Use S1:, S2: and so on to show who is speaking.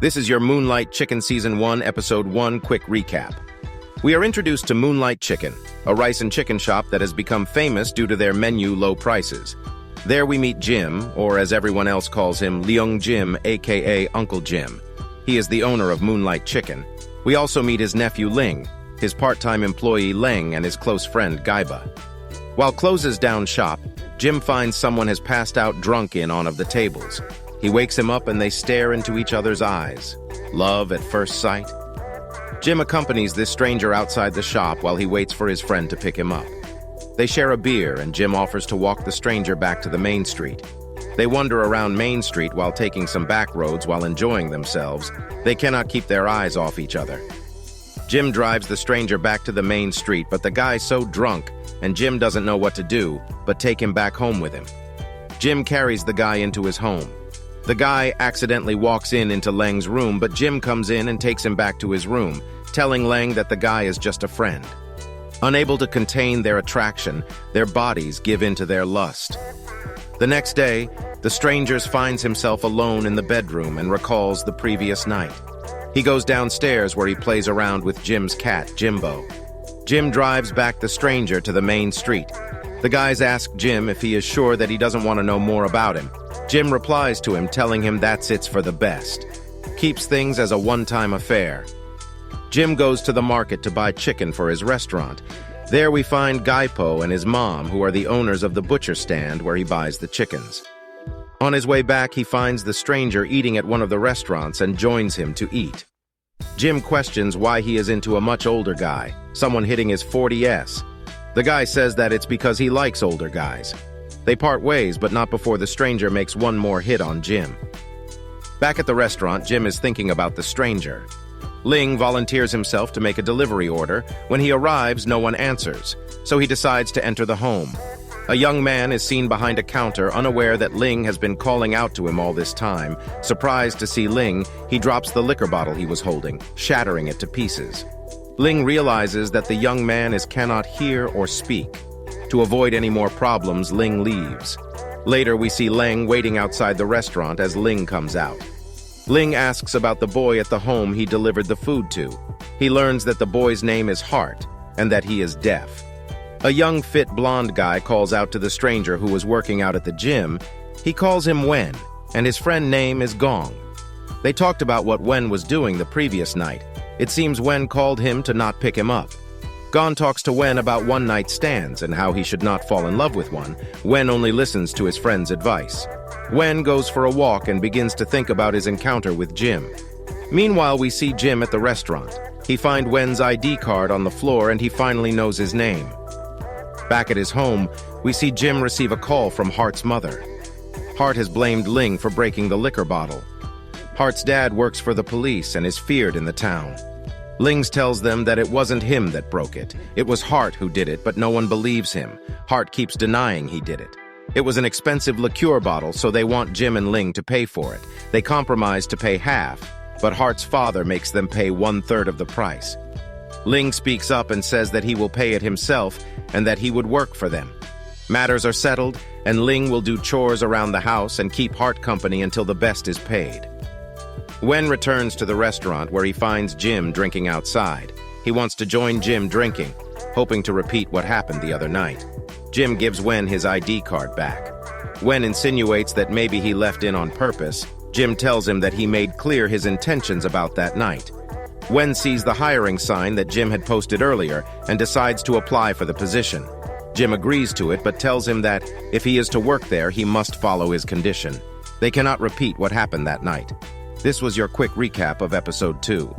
S1: This is your Moonlight Chicken Season 1, Episode 1 quick recap. We are introduced to Moonlight Chicken, a rice and chicken shop that has become famous due to their menu low prices. There we meet Jim, or as everyone else calls him, Leung Jim, aka Uncle Jim. He is the owner of Moonlight Chicken. We also meet his nephew Ling, his part-time employee Leng, and his close friend Gaiba. While closes down shop, Jim finds someone has passed out drunk in one of the tables. He wakes him up and they stare into each other's eyes. Love at first sight? Jim accompanies this stranger outside the shop while he waits for his friend to pick him up. They share a beer and Jim offers to walk the stranger back to the main street. They wander around Main Street while taking some back roads while enjoying themselves. They cannot keep their eyes off each other. Jim drives the stranger back to the main street, but the guy's so drunk and Jim doesn't know what to do but take him back home with him. Jim carries the guy into his home. The guy accidentally walks into Leng's room, but Jim comes in and takes him back to his room, telling Leng that the guy is just a friend. Unable to contain their attraction, their bodies give in to their lust. The next day, the stranger finds himself alone in the bedroom and recalls the previous night. He goes downstairs where he plays around with Jim's cat, Jimbo. Jim drives back the stranger to the main street. The guys ask Jim if he is sure that he doesn't want to know more about him. Jim replies to him, telling him that's it's for the best. Keeps things as a one-time affair. Jim goes to the market to buy chicken for his restaurant. There we find Gaipo and his mom, who are the owners of the butcher stand where he buys the chickens. On his way back, he finds the stranger eating at one of the restaurants and joins him to eat. Jim questions why he is into a much older guy, someone hitting his 40s. The guy says that it's because he likes older guys. They part ways, but not before the stranger makes one more hit on Jim. Back at the restaurant, Jim is thinking about the stranger. Ling volunteers himself to make a delivery order. When he arrives, no one answers, so he decides to enter the home. A young man is seen behind a counter, unaware that Ling has been calling out to him all this time. Surprised to see Ling, he drops the liquor bottle he was holding, shattering it to pieces. Ling realizes that the young man cannot hear or speak. To avoid any more problems, Ling leaves. Later, we see Leng waiting outside the restaurant as Ling comes out. Ling asks about the boy at the home he delivered the food to. He learns that the boy's name is Hart and that he is deaf. A young, fit, blonde guy calls out to the stranger who was working out at the gym. He calls him Wen, and his friend name is Gong. They talked about what Wen was doing the previous night. It seems Wen called him to not pick him up. Gon talks to Wen about one-night stands and how he should not fall in love with one. Wen only listens to his friend's advice. Wen goes for a walk and begins to think about his encounter with Jim. Meanwhile, we see Jim at the restaurant. He finds Wen's ID card on the floor and he finally knows his name. Back at his home, we see Jim receive a call from Hart's mother. Hart has blamed Ling for breaking the liquor bottle. Hart's dad works for the police and is feared in the town. Ling tells them that it wasn't him that broke it. It was Hart who did it, but no one believes him. Hart keeps denying he did it. It was an expensive liqueur bottle, so they want Jim and Ling to pay for it. They compromise to pay half, but Hart's father makes them pay 1/3 of the price. Ling speaks up and says that he will pay it himself and that he would work for them. Matters are settled, and Ling will do chores around the house and keep Hart company until the best is paid. Wen returns to the restaurant where he finds Jim drinking outside. He wants to join Jim drinking, hoping to repeat what happened the other night. Jim gives Wen his ID card back. Wen insinuates that maybe he left in on purpose. Jim tells him that he made clear his intentions about that night. Wen sees the hiring sign that Jim had posted earlier and decides to apply for the position. Jim agrees to it but tells him that if he is to work there, he must follow his condition. They cannot repeat what happened that night. This was your quick recap of Episode 2.